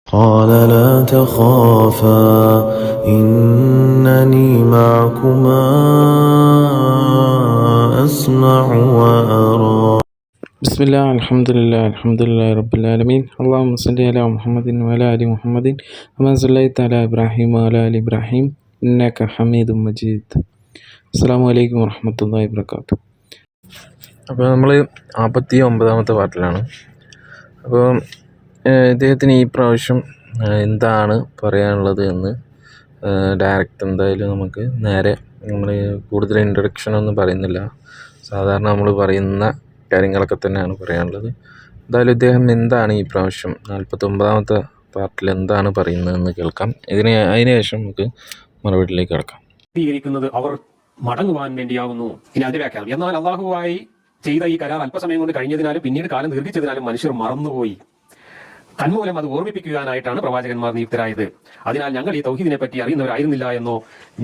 قال لا تخافا إنني معكما أسمع وأرى. بسم الله الحمد لله رب العالمين. اللهم صل على محمد وعلى آل محمد كما صليت على إبراهيم وعلى آل إبراهيم إنك حميد مجيد. അസ്സലാമു അലൈക്കും വറഹ്മത്തുള്ളാഹി വബറകാതുഹു. അപ്പോൾ നമ്മൾ 59-ാമത്തെ പാട്ടിലാണ്. അപ്പോൾ ഇദ്ദേഹത്തിന് ഈ പ്രാവശ്യം എന്താണ് പറയാനുള്ളത് എന്ന് ഡയറക്റ്റ് എന്തായാലും നമുക്ക് നേരെ നമ്മൾ കൂടുതൽ ഇൻട്രൊഡക്ഷനൊന്നും പറയുന്നില്ല, സാധാരണ നമ്മൾ പറയുന്ന കാര്യങ്ങളൊക്കെ തന്നെയാണ് പറയാനുള്ളത്. എന്തായാലും ഇദ്ദേഹം എന്താണ് ഈ പ്രാവശ്യം 49-ാമത്തെ പാർട്ടിൽ എന്താണ് പറയുന്നതെന്ന് കേൾക്കാം. അതിനുശേഷം നമുക്ക് മറുപടിയിലേക്ക് കിടക്കാം. അവർ മടങ്ങുവാൻ വേണ്ടിയാവുന്നു. ഇനി അതിന്റെ വ്യാഖ്യാനം: എന്നാൽ അള്ളാഹുവായി ചെയ്ത ഈ കരാർ അല്പസമയം കൊണ്ട് കഴിഞ്ഞതിനാലും പിന്നീട് കാലം ദീർഘിച്ചതിനാലും മനുഷ്യർ മറന്നുപോയി. തന്മൂലം അത് ഓർമ്മിപ്പിക്കുവാനായിട്ടാണ് പ്രവാചകന്മാർ നിയുക്തരായത്. അതിനാൽ ഞങ്ങൾ ഈ തൗഹീദിനെ പറ്റി അറിയുന്നവരായിരുന്നില്ല എന്നോ,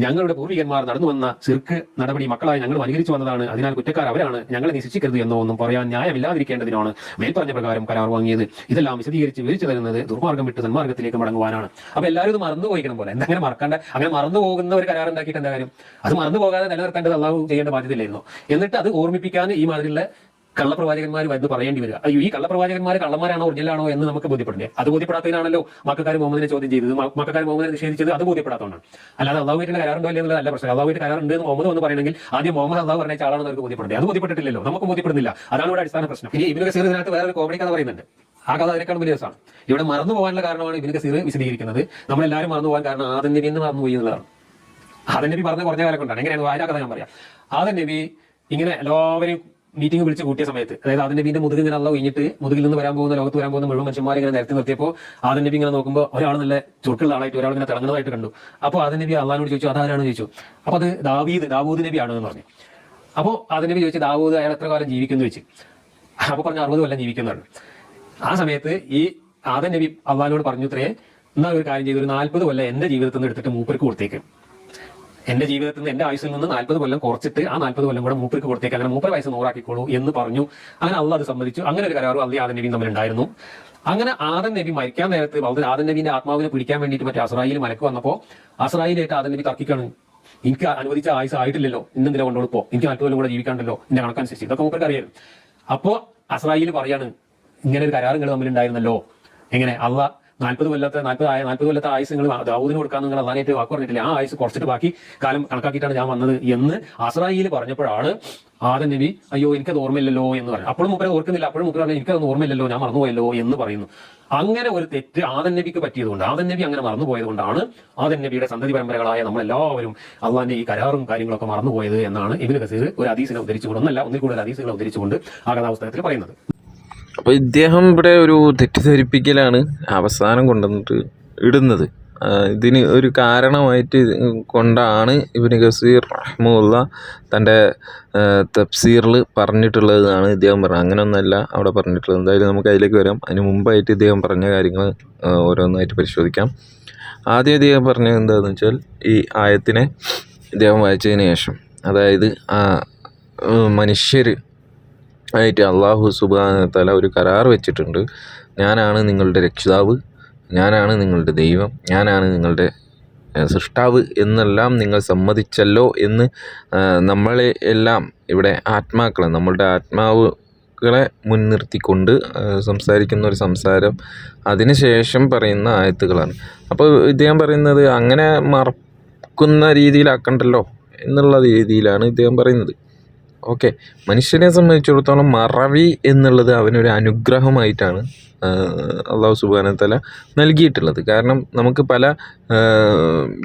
ഞങ്ങളുടെ പൂർവികന്മാർ നടന്നു വന്ന ശിർക്ക് നടപടി മക്കളായി ഞങ്ങൾ അനുകരിച്ചു വന്നതാണ്, അതിനാൽ കുറ്റക്കാർ അവരാണ്, ഞങ്ങളെ നീ ശിക്ഷിക്കരുത് എന്നോ ഒന്നും പറയാൻ ന്യായമില്ലാതിരിക്കേണ്ടതിനാണ് മേൽപ്പറഞ്ഞ പ്രകാരം കരാർ വാങ്ങിയത്. ഇതെല്ലാം വിശദീകരിച്ച് വിവരിച്ചു തരുന്നത് ദുർമാർഗം വിട്ട് സന്മാർഗത്തിലേക്ക് മടങ്ങുവാനാണ്. അപ്പൊ എല്ലാവരും ഇത് മറന്നു പോയിക്കണം പോലെ എന്തെങ്കിലും മറക്കേണ്ട, അങ്ങനെ മറന്നു പോകുന്ന ഒരു കരാർ ഉണ്ടാക്കിയിട്ട് എന്താ കാര്യം? അത് മറന്നു പോകാതെ നിലനിർത്തേണ്ടത് അള്ളാഹു ചെയ്യേണ്ട ബാധ്യതയില്ലായിരുന്നു. എന്നിട്ട് അത് ഓർമ്മിപ്പിക്കാൻ ഈ മാതിരിയുള്ള കള്ളപ്രവാചകന്മാർ വന്ന് പറയേണ്ടി വരിക. അയ്യോ, ഈ കള്ളപ്രവാചകന്മാർ കള്ളന്മാരാണോ ഒറിജിനലാണോ എന്ന് നമുക്ക് ബോധ്യപ്പെടണ്ടേ? അത് ബോധ്യപ്പെടാത്തതിനാണല്ലോ മക്കാർ മുഹമ്മദിനെ ചോദ്യം ചെയ്തത്, മക്കാർ മുഹമ്മദിനെ നിഷേധിച്ചത്. അത് ബോധ്യപ്പെടാത്തതുകൊണ്ടാണ്. അല്ലാതെ അള്ളാഹുമായിട്ടുള്ള കരാറുണ്ടോ എന്നുള്ളത് അല്ല പ്രശ്നം. അള്ളാഹുമായിട്ട് കരാറുണ്ട് എന്ന് മുഹമ്മദ് വന്ന് പറയണമെങ്കിൽ ആദ്യം മുഹമ്മദ് അള്ളാഹു പറഞ്ഞ ആളാണെന്ന് അവർക്ക് ബോധ്യപ്പെടണ്ടേ? അത് ബോധ്യപ്പെട്ടിട്ടില്ലല്ലോ, നമുക്ക് ബോധ്യപ്പെടുന്നില്ല. അതാണ് ഇവിടെ അടിസ്ഥാന പ്രശ്നം. ഇനി ഇബ്നു കസീർ ഇതിനകത്ത് വേറെ ഒരു കോമഡി കഥ പറയുന്നുണ്ട്. ആ കഥ അതിനേക്കാൾ വലിയ രസമാണ്. ഇവിടെ മറന്നു പോകാനുള്ള കാരണമാണ് ഇബ്നു കസീർ വിശദീകരിക്കുന്നത്. നമ്മളെല്ലാവരും മറന്നു പോകാൻ കാരണം ആദം നബി എന്ന് മറന്നു പോയി എന്നുള്ളതാണ്. ആദം നബി പറഞ്ഞ കുറഞ്ഞ കാലം കൊണ്ടാണ്. എങ്ങനെയാണ് ആ കഥ ഞാൻ പറയാം. ആദം നബി ഇങ്ങനെ എല്ലാവരെയും മീറ്റിംഗ് വിളിച്ച് കൂട്ടിയ സമയത്ത്, അതായത് ആദം നബിന്റെ മുതുകിൽ ഇങ്ങനെ അള്ളാഹു ഒഴിഞ്ഞിട്ട് മുതുകിൽ നിന്ന് ലോകത്ത് വരാൻ പോകുന്ന മുഴുവൻ മനുഷ്യന്മാരെ ഇങ്ങനെ നിരത്തി നിർത്തിയപ്പോൾ ആദം നബി ഇങ്ങനെ നോക്കുമ്പോൾ ഒരാൾ നല്ല ചുരുക്കുള്ള ആളായിട്ട്, ഒരാൾ ഇങ്ങനെ തിളങ്ങുന്നതായിട്ട് കണ്ടു. അപ്പോൾ ആദം നബി അള്ളാഹിനോട് ചോദിച്ചു, അതാരാണെന്ന് ചോദിച്ചു. അപ്പോൾ അത് ദാവൂദ് നബി ആണെന്ന് പറഞ്ഞു. അപ്പോൾ ആദം നബി ചോദിച്ചു, ദാവൂദ് അയാൾ എത്ര കാലം ജീവിക്കുന്നു ചോദിച്ചു. അപ്പോൾ പറഞ്ഞു 60 കൊല്ലം ജീവിക്കുന്നതാണ്. ആ സമയത്ത് ഈ ആദം നബി അള്ളാഹിനോട് പറഞ്ഞു, ഇത്രേ എന്നാൽ ഒരു കാര്യം ചെയ്തു, ഒരു 40 കൊല്ലം എന്റെ ജീവിതത്തിൽ നിന്ന് എടുത്തിട്ട് മൂപ്പർക്ക് കൊടുത്തേക്ക്. എന്റെ ജീവിതത്തിൽ നിന്ന്, എന്റെ ആയുസിൽ നിന്ന് 40 കൊല്ലം കുറച്ചിട്ട് ആ 40 കൊല്ലം കൂടെ മൂപ്പർക്ക് കൊടുത്തേക്ക്, അങ്ങനെ മൂപ്പർ വയസ്സ് 100 ആക്കിക്കോളൂ എന്ന് പറഞ്ഞു. അങ്ങനെ അള്ളാഹ് അത് സമ്മതിച്ചു. അങ്ങനെ ഒരു കരാറും അള്ളി ആദം നബിയും തമ്മിലുണ്ടായിരുന്നു. അങ്ങനെ ആദം നബി മരിക്കാൻ നേരത്ത് ആദം നബിന്റെ ആത്മാവിനെ പിടിക്കാൻ വേണ്ടിയിട്ട് മറ്റേ അസ്രായിൽ മലക്ക് വന്നപ്പോൾ അസ്രായിലായിട്ട് ആദം നബി തർക്കിക്കാണ്. എനിക്ക് അനുവദിച്ച ആയുസ് ആയിട്ടില്ലല്ലോ, ഇന്നെന്തിനാ കൊണ്ടുകൊടുപ്പോ, എനിക്ക് 40 കൊല്ലം കൂടെ ജീവിക്കാണ്ടല്ലോ, എന്റെ കണക്കനുസരിച്ച്. ഇതൊക്കെ മൂപ്പർക്ക് അറിയാം. അപ്പോൾ അസ്രായിൽ പറയാണ്, ഇങ്ങനെ ഒരു കരാറുകൾ തമ്മിലുണ്ടായിരുന്നല്ലോ. എങ്ങനെ അള്ളാഹ് 40 കൊല്ലത്തെ ആയുസ് നിങ്ങൾ ദാവൂദിന് കൊടുക്കാന്ന് നിങ്ങൾ അള്ളാനായിട്ട് വാക്ക് പറഞ്ഞിട്ടില്ല, ആ ആയുസ് കുറച്ചിട്ട് ബാക്കി കാലം കണക്കാക്കിയിട്ടാണ് ഞാൻ വന്നത് എന്ന് അസ്രായിൽ പറഞ്ഞപ്പോഴാണ് ആദം നബി അയ്യോ എനിക്കത് ഓർമ്മയില്ലല്ലോ എന്ന് പറഞ്ഞു. അപ്പോഴും മൂപ്പരെ ഓർക്കുന്നില്ല. അപ്പോഴും മൂപ്പര് പറഞ്ഞു എനിക്കത് ഓർമ്മയില്ലല്ലോ, ഞാൻ മറന്നുപോയല്ലോ എന്ന് പറയുന്നു. അങ്ങനെ ഒരു തെറ്റ് ആദം നബിക്ക് പറ്റിയതുകൊണ്ട്, ആദം നബി അങ്ങനെ മറന്നുപോയതുകൊണ്ടാണ് ആദം നബിയുടെ സന്തതി പരമ്പരകളായ നമ്മളെല്ലാവരും അള്ളാന്റെ ഈ കരാറും കാര്യങ്ങളൊക്കെ മറന്നുപോയത് എന്നാണ് ഇബ്നു കസീർ ഒരു ഹദീസിനെ ഉദ്ധരിച്ചുകൊണ്ട്, ഒന്നിൽ കൂടുതൽ ഹദീസുകളെ ഉദ്ധരിച്ചുകൊണ്ട് ആ കഥാപുസ്തകത്തിൽ പറയുന്നത്. അപ്പോൾ ഇദ്ദേഹം ഇവിടെ ഒരു തെറ്റിദ്ധരിപ്പിക്കലാണ് അവസാനം കൊണ്ടുവന്നിട്ട് ഇടുന്നത്. ഇതിന് ഒരു കാരണമായിട്ട് കൊണ്ടാണ് ഇബ്നു കസീർ റഹ്മത്തുള്ളാഹി തൻ്റെ തഫ്സീറിൽ പറഞ്ഞിട്ടുള്ളതാണ് ഇദ്ദേഹം പറഞ്ഞത്. അങ്ങനെയൊന്നുമല്ല അവിടെ പറഞ്ഞിട്ടുള്ളത്. എന്തായാലും നമുക്ക് അതിലേക്ക് വരാം. അതിന് മുമ്പായിട്ട് ഇദ്ദേഹം പറഞ്ഞ കാര്യങ്ങൾ ഓരോന്നായിട്ട് പരിശോധിക്കാം. ആദ്യം ഇദ്ദേഹം പറഞ്ഞത് എന്താണെന്ന് വെച്ചാൽ, ഈ ആയത്തിനെ ഇദ്ദേഹം വായിച്ചതിന് ശേഷം, അതായത് മനുഷ്യർ ആയിട്ട് അള്ളാഹു സുബ്ഹാനഹു വ തആല ഒരു കരാർ വെച്ചിട്ടുണ്ട്. ഞാനാണ് നിങ്ങളുടെ രക്ഷിതാവ്, ഞാനാണ് നിങ്ങളുടെ ദൈവം, ഞാനാണ് നിങ്ങളുടെ സൃഷ്ടാവ് എന്നെല്ലാം നിങ്ങൾ സമ്മതിച്ചല്ലോ എന്ന് നമ്മളെ എല്ലാം ഇവിടെ ആത്മാക്കളെ, നമ്മളുടെ ആത്മാവുകളെ മുൻനിർത്തിക്കൊണ്ട് സംസാരിക്കുന്ന ഒരു സംസാരം അതിനുശേഷം പറയുന്ന ആയത്തുകളാണ്. അപ്പോൾ ഇദ്ദേഹം പറയുന്നത് അങ്ങനെ മറക്കുന്ന രീതിയിലാക്കണ്ടല്ലോ എന്നുള്ള രീതിയിലാണ് ഇദ്ദേഹം പറയുന്നത്. ഓക്കെ, മനുഷ്യനെ സംബന്ധിച്ചിടത്തോളം മറവി എന്നുള്ളത് അവനൊരു അനുഗ്രഹമായിട്ടാണ് അള്ളാഹു സുബ്ഹാനഹു വ തആല നൽകിയിട്ടുള്ളത്. കാരണം നമുക്ക് പല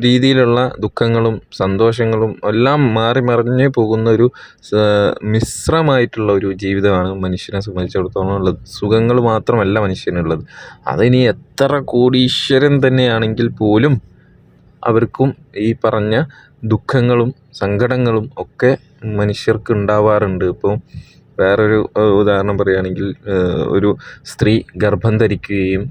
രീതിയിലുള്ള ദുഃഖങ്ങളും സന്തോഷങ്ങളും എല്ലാം മാറി മറിഞ്ഞ് പോകുന്ന ഒരു മിശ്രമായിട്ടുള്ള ഒരു ജീവിതമാണ് മനുഷ്യനെ സംബന്ധിച്ചിടത്തോളം ഉള്ളത്. സുഖങ്ങൾ മാത്രമല്ല മനുഷ്യനുള്ളത്. അതിനി എത്ര കോടീശ്വരൻ തന്നെയാണെങ്കിൽ പോലും അവർക്കും ഈ പറഞ്ഞ ദുഃഖങ്ങളും സങ്കടങ്ങളും ഒക്കെ മനുഷ്യർക്ക് ഉണ്ടാവാറുണ്ട്. ഇപ്പോൾ വേറൊരു ഉദാഹരണം പറയുകയാണെങ്കിൽ, ഒരു സ്ത്രീ ഗർഭം ധരിക്കുകയും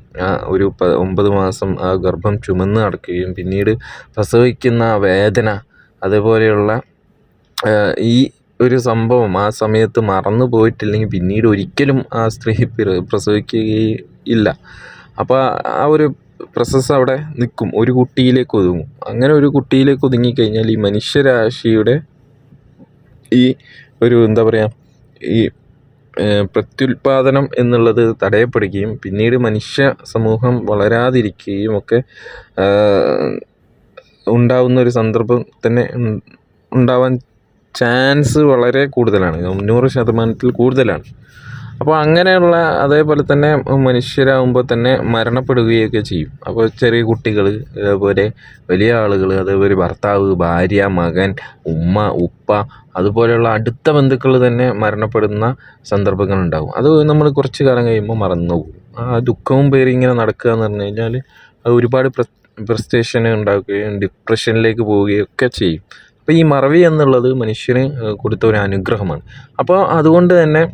ഒരു 9 മാസം ആ ഗർഭം ചുമന്ന് നടക്കുകയും പിന്നീട് പ്രസവിക്കുന്ന വേദന, അതുപോലെയുള്ള ഈ ഒരു സംഭവം ആ സമയത്ത് മറന്നു പോയിട്ടില്ലെങ്കിൽ പിന്നീട് ഒരിക്കലും ആ സ്ത്രീ പ്രസവിക്കുകയില്ല. അപ്പോൾ ആ ഒരു പ്രോസസ്സ് അവിടെ നിൽക്കും, ഒരു കുട്ടിയിലേക്ക് ഒതുങ്ങും. അങ്ങനെ ഒരു കുട്ടിയിലേക്ക് ഒതുങ്ങിക്കഴിഞ്ഞാൽ ഈ മനുഷ്യരാശിയുടെ ഈ ഒരു എന്താ പറയുക, ഈ പ്രത്യുൽപാദനം എന്നുള്ളത് തടയപ്പെടുകയും പിന്നീട് മനുഷ്യ സമൂഹം വളരാതിരിക്കുകയും ഒക്കെ ഉണ്ടാവുന്ന ഒരു സന്ദർഭം തന്നെ ഉണ്ടാവാൻ ചാൻസ് വളരെ കൂടുതലാണ്, 100% കൂടുതലാണ്. അപ്പോൾ അങ്ങനെയുള്ള അതേപോലെ തന്നെ മനുഷ്യരാകുമ്പോൾ തന്നെ മരണപ്പെടുകയൊക്കെ ചെയ്യും. അപ്പോൾ ചെറിയ കുട്ടികൾ, അതേപോലെ വലിയ ആളുകൾ, അതേപോലെ ഭർത്താവ്, ഭാര്യ, മകൻ, ഉമ്മ, ഉപ്പ, അതുപോലെയുള്ള അടുത്ത ബന്ധുക്കൾ തന്നെ മരണപ്പെടുന്ന സന്ദർഭങ്ങളുണ്ടാകും. അത് നമ്മൾ കുറച്ച് കാലം കഴിയുമ്പോൾ മറന്നു പോകും. ആ ദുഃഖവും പേറി ഇങ്ങനെ നടക്കുക എന്ന് പറഞ്ഞു കഴിഞ്ഞാൽ അത് ഒരുപാട് ഫ്രസ്ട്രേഷൻ ഉണ്ടാക്കുകയും ഡിപ്രഷനിലേക്ക് പോവുകയും ഒക്കെ ചെയ്യും. അപ്പോൾ ഈ മറവി എന്നുള്ളത് മനുഷ്യന് കൊടുത്ത ഒരു അനുഗ്രഹമാണ്. അപ്പോൾ അതുകൊണ്ട് തന്നെ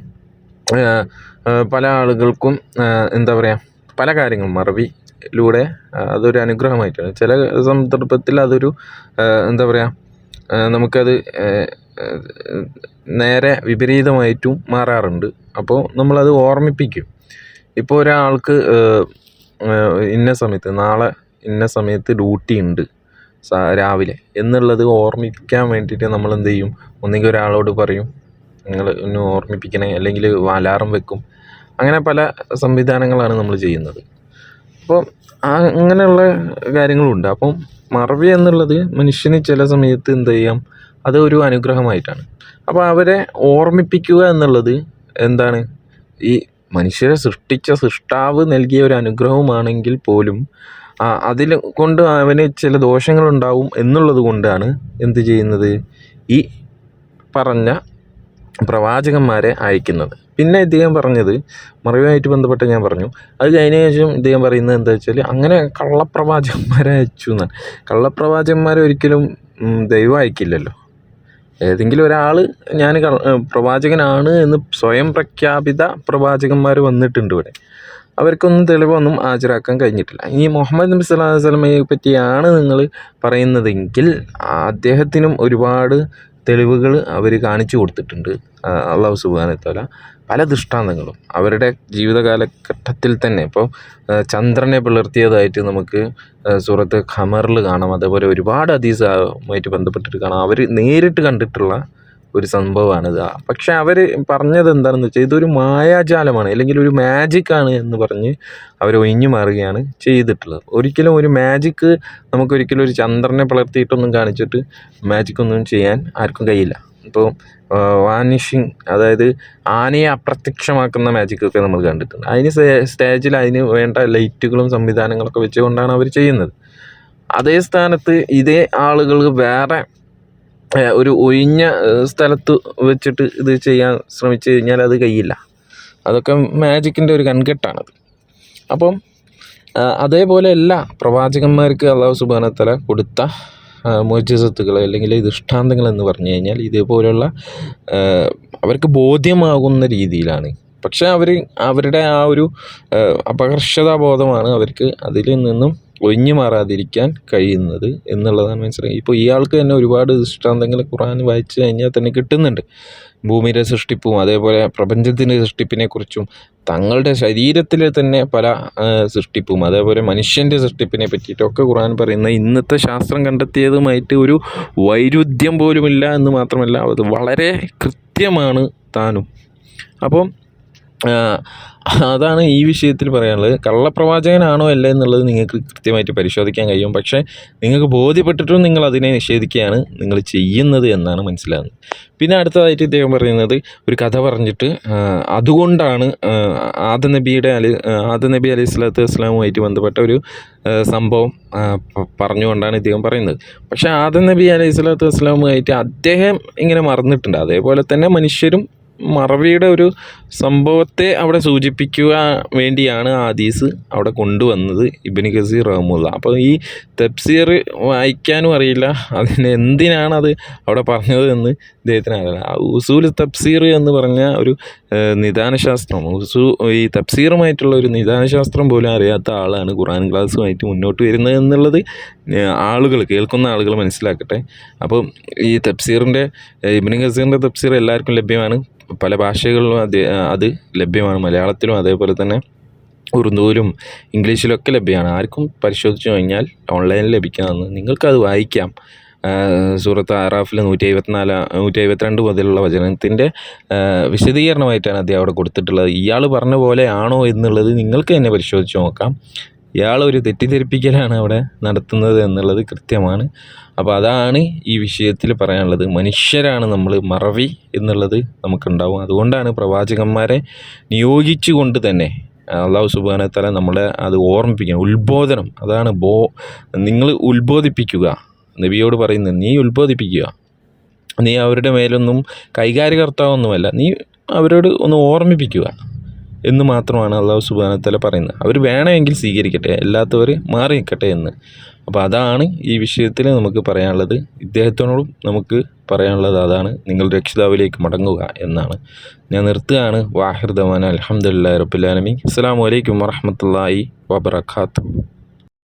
പല ആളുകൾക്കും എന്താ പറയുക, പല കാര്യങ്ങളും മറവിയിലൂടെ അതൊരു അനുഗ്രഹമായിട്ടാണ്. ചില സന്ദർഭത്തിൽ അതൊരു എന്താ പറയുക, നമുക്കത് നേരെ വിപരീതമായിട്ടും മാറാറുണ്ട്. അപ്പോൾ നമ്മളത് ഓർമ്മിപ്പിക്കും. ഇപ്പോൾ ഒരാൾക്ക് ഇന്ന സമയത്ത്, നാളെ ഇന്ന സമയത്ത് ഡ്യൂട്ടി ഉണ്ട് രാവിലെ എന്നുള്ളത് ഓർമ്മിപ്പിക്കാൻ വേണ്ടിയിട്ട് നമ്മൾ എന്ത് ചെയ്യും, ഒന്നുകിൽ ഒരാളോട് പറയും നിങ്ങൾ ഒന്ന് ഓർമ്മിപ്പിക്കണേ, അല്ലെങ്കിൽ അലാറം വെക്കും. അങ്ങനെ പല സംവിധാനങ്ങളാണ് നമ്മൾ ചെയ്യുന്നത്. അപ്പോൾ അങ്ങനെയുള്ള കാര്യങ്ങളുണ്ട്. അപ്പം മറവി എന്നുള്ളത് മനുഷ്യന് ചില സമയത്ത് എന്ത് ചെയ്യാം, അത് ഒരു അനുഗ്രഹമായിട്ടാണ്. അപ്പോൾ അവരെ ഓർമ്മിപ്പിക്കുക എന്നുള്ളത് എന്താണ്, ഈ മനുഷ്യരെ സൃഷ്ടിച്ച സൃഷ്ടാവ് നൽകിയ ഒരു അനുഗ്രഹമാണെങ്കിൽ പോലും അതിൽ കൊണ്ട് അവന് ചില ദോഷങ്ങളുണ്ടാവും എന്നുള്ളത് കൊണ്ടാണ് എന്ത് ചെയ്യുന്നത്, ഈ പറഞ്ഞ പ്രവാചകന്മാരെ അയക്കുന്നത്. പിന്നെ ഇദ്ദേഹം പറഞ്ഞത് മറവിയുമായിട്ട് ബന്ധപ്പെട്ട് ഞാൻ പറഞ്ഞു. അത് കഴിഞ്ഞ ശേഷം ഇദ്ദേഹം പറയുന്നത് എന്താ വെച്ചാൽ, അങ്ങനെ കള്ളപ്രവാചകന്മാരെ അയച്ചു എന്നാണ്. കള്ളപ്രവാചകന്മാരെ ഒരിക്കലും ദൈവം അയക്കില്ലല്ലോ. ഏതെങ്കിലും ഒരാൾ ഞാൻ പ്രവാചകനാണ് എന്ന് സ്വയം പ്രഖ്യാപിത പ്രവാചകന്മാർ വന്നിട്ടുണ്ട് ഇവിടെ. അവർക്കൊന്നും തെളിവൊന്നും ഹാജരാക്കാൻ കഴിഞ്ഞിട്ടില്ല. ഇനി മുഹമ്മദ് നബി സല്ലല്ലാഹു അലൈഹി വസല്ലമയെ പറ്റിയാണ് നിങ്ങൾ പറയുന്നതെങ്കിൽ അദ്ദേഹത്തിനും ഒരുപാട് തെളിവുകൾ അവർ കാണിച്ചു കൊടുത്തിട്ടുണ്ട്. അല്ലാഹു സുബ്ഹാനഹു വ തആല പല ദൃഷ്ടാന്തങ്ങളും അവരുടെ ജീവിത കാലഘട്ടത്തിൽ തന്നെ. ഇപ്പോൾ ചന്ദ്രനെ പിളർത്തിയതായിട്ട് നമുക്ക് സൂറത്ത് ഖമറിൽ കാണാം. അതേപോലെ ഒരുപാട് ഹദീസുമായിട്ട് ബന്ധപ്പെട്ടിട്ട് കാണാം. അവർ നേരിട്ട് കണ്ടിട്ടുള്ള ഒരു സംഭവമാണിത്. പക്ഷെ അവർ പറഞ്ഞത് എന്താണെന്ന് വെച്ചാൽ ഇതൊരു മായാജാലമാണ്, അല്ലെങ്കിൽ ഒരു മാജിക്കാണ് എന്ന് പറഞ്ഞ് അവർ ഒഴിഞ്ഞു മാറുകയാണ് ചെയ്തിട്ടുള്ളത്. ഒരിക്കലും ഒരു മാജിക്ക് നമുക്കൊരിക്കലും ഒരു ചന്ദ്രനെ പിളർത്തിയിട്ടൊന്നും കാണിച്ചിട്ട് മാജിക്കൊന്നും ചെയ്യാൻ ആർക്കും കഴിയില്ല. ഇപ്പോൾ വാനിഷിങ്, അതായത് ആനയെ അപ്രത്യക്ഷമാക്കുന്ന മാജിക്കൊക്കെ നമ്മൾ കണ്ടിട്ടുണ്ട്. അതിന് സ്റ്റേജിൽ അതിന് വേണ്ട ലൈറ്റുകളും സംവിധാനങ്ങളൊക്കെ വെച്ചുകൊണ്ടാണ് അവർ ചെയ്യുന്നത്. അതേ സ്ഥാനത്ത് ഇതേ ആളുകൾ വേറെ ഒരു ഒഴിഞ്ഞ സ്ഥലത്ത് വെച്ചിട്ട് ഇത് ചെയ്യാൻ ശ്രമിച്ചു കഴിഞ്ഞാൽ അത് കഴിയില്ല. അതൊക്കെ മാജിക്കിൻ്റെ ഒരു കൺകെട്ടാണത്. അപ്പം അതേപോലെ എല്ലാ പ്രവാചകന്മാർക്ക് അല്ലാഹു സുബ്ഹാനഹു വ തആല കൊടുത്ത മുഅ്ജിസത്തുകൾ അല്ലെങ്കിൽ ദൃഷ്ടാന്തങ്ങൾ എന്ന് പറഞ്ഞു കഴിഞ്ഞാൽ ഇതേപോലെയുള്ള അവർക്ക് ബോധ്യമാകുന്ന രീതിയിലാണ്. പക്ഷേ അവരുടെ ആ ഒരു അപകർഷതാബോധമാണ് അവർക്ക് അതിൽ നിന്നും ഒഴിഞ്ഞു മാറാതിരിക്കാൻ കഴിയുന്നത് എന്നുള്ളതാണ് മനസ്സിലായി. ഇപ്പോൾ ഇയാൾക്ക് തന്നെ ഒരുപാട് ദൃഷ്ടാന്തങ്ങൾ ഖുർആൻ വായിച്ചു കഴിഞ്ഞാൽ തന്നെ കിട്ടുന്നുണ്ട്. ഭൂമിയുടെ സൃഷ്ടിപ്പും അതേപോലെ പ്രപഞ്ചത്തിൻ്റെ സൃഷ്ടിപ്പിനെക്കുറിച്ചും തങ്ങളുടെ ശരീരത്തിൽ തന്നെ പല സൃഷ്ടിപ്പും അതേപോലെ മനുഷ്യൻ്റെ സൃഷ്ടിപ്പിനെ പറ്റിയിട്ടൊക്കെ ഖുർആൻ പറയുന്ന ഇന്നത്തെ ശാസ്ത്രം കണ്ടെത്തിയതുമായിട്ട് ഒരു വൈരുദ്ധ്യം പോലുമില്ല എന്ന് മാത്രമല്ല അത് വളരെ കൃത്യമാണ് താനും. അപ്പം അതാണ് ഈ വിഷയത്തിൽ പറയാനുള്ളത്. കള്ളപ്രവാചകനാണോ അല്ല എന്നുള്ളത് നിങ്ങൾക്ക് കൃത്യമായിട്ട് പരിശോധിക്കാൻ കഴിയും. പക്ഷേ നിങ്ങൾക്ക് ബോധ്യപ്പെട്ടിട്ടും നിങ്ങൾ അതിനെ നിഷേധിക്കുകയാണ് നിങ്ങൾ ചെയ്യുന്നത് എന്നാണ് മനസ്സിലാകുന്നത്. പിന്നെ അടുത്തതായിട്ട് ഇദ്ദേഹം പറയുന്നത് ഒരു കഥ പറഞ്ഞിട്ട് അതുകൊണ്ടാണ് ആദം നബി അലൈഹി സ്വലാത്തു വസ്സലാമുമായിട്ട് ബന്ധപ്പെട്ട ഒരു സംഭവം പറഞ്ഞുകൊണ്ടാണ് ഇദ്ദേഹം പറയുന്നത്. പക്ഷേ ആദം നബി അലൈഹി സ്വലാത്തു വസ്സലാമുമായിട്ട് അദ്ദേഹം ഇങ്ങനെ മറന്നിട്ടുണ്ട്. അതേപോലെ തന്നെ മനുഷ്യരും മറവിയുടെ ഒരു സംഭവത്തെ അവിടെ സൂചിപ്പിക്കുക വേണ്ടിയാണ് ആ ഹദീസ് അവിടെ കൊണ്ടുവന്നത് ഇബ്നു കസീർ റഹ്മത്തുള്ളാഹി. അപ്പോൾ ഈ തഫ്സീർ വായിക്കാനും അറിയില്ല, അതിന് എന്തിനാണത് അവിടെ പറഞ്ഞത് എന്ന് ഇദ്ദേഹത്തിന് അറിയില്ല. ഉസൂൽ തഫ്സീർ എന്ന് പറഞ്ഞ ഒരു നിദാനശാസ്ത്രം, ഈ തഫ്സീറുമായിട്ടുള്ള ഒരു നിദാനശാസ്ത്രം പോലും അറിയാത്ത ആളാണ് ഖുർആൻ ക്ലാസ്സുമായിട്ട് മുന്നോട്ട് വരുന്നത് എന്നുള്ളത് കേൾക്കുന്ന ആളുകൾ മനസ്സിലാക്കട്ടെ. അപ്പോൾ ഈ തഫ്സീറിൻ്റെ ഇബ്നു കസീറിൻ്റെ തഫ്സീർ എല്ലാവർക്കും ലഭ്യമാണ്. പല ഭാഷകളിലും അത് ലഭ്യമാണ്, മലയാളത്തിലും അതേപോലെ തന്നെ ഉറുദുവിലും ഇംഗ്ലീഷിലൊക്കെ ലഭ്യമാണ്. ആർക്കും പരിശോധിച്ച് കഴിഞ്ഞാൽ ഓൺലൈനിൽ ലഭിക്കുന്നതാണ്. നിങ്ങൾക്കത് വായിക്കാം. സൂറത്ത് ആറാഫിൽ 172 മുതലുള്ള വചനത്തിൻ്റെ വിശദീകരണമായിട്ടാണ് അദ്ദേഹം അവിടെ കൊടുത്തിട്ടുള്ളത്. ഇയാൾ പറഞ്ഞ പോലെ ആണോ എന്നുള്ളത് നിങ്ങൾക്ക് തന്നെ പരിശോധിച്ച് നോക്കാം. ഇയാൾ ഒരു തെറ്റിദ്ധരിപ്പിക്കലാണ് അവിടെ നടത്തുന്നത് എന്നുള്ളത് കൃത്യമാണ്. അപ്പോൾ അതാണ് ഈ വിഷയത്തിൽ പറയാനുള്ളത്. മനുഷ്യരാണ് നമ്മൾ, മറവി എന്നുള്ളത് നമുക്കുണ്ടാവും. അതുകൊണ്ടാണ് പ്രവാചകന്മാരെ നിയോഗിച്ചുകൊണ്ട് തന്നെ അള്ളാഹു സുബ്ഹാനഹു വ തആല നമ്മളെ അത് ഓർമ്മിപ്പിക്കുക. ഉത്ബോധനം, അതാണ് നിങ്ങൾ ഉത്ബോധിപ്പിക്കുക. നബിയോട് പറയുന്നത്, നീ ഉത്ബോധിപ്പിക്കുക. നീ അവരുടെ മേലൊന്നും കൈകാര്യകർത്താവൊന്നുമല്ല, നീ അവരോട് ഒന്ന് ഓർമ്മിപ്പിക്കുക എന്ന് മാത്രമാണ് അള്ളാഹു സുബ്ഹാനഹു വ തആല പറയുന്നത്. അവർ വേണമെങ്കിൽ സ്വീകരിക്കട്ടെ, അല്ലാത്തവർ മാറി നിൽക്കട്ടെ എന്ന്. അപ്പോൾ അതാണ് ഈ വിഷയത്തിൽ നമുക്ക് പറയാനുള്ളത്. ഇദ്ദേഹത്തിനോടും നമുക്ക് പറയാനുള്ളത് അതാണ്, നിങ്ങൾ രക്ഷിതാവിലേക്ക് മടങ്ങുക എന്നാണ്. ഞാൻ നിർത്തുകയാണ്. വാഹിർ ദവാന അൽഹംദുലില്ലാഹി റബ്ബിൽ ആലമീൻ. അസ്സലാമു അലൈക്കും വറഹ്മത്തുള്ളാഹി വബറകാതുഹു.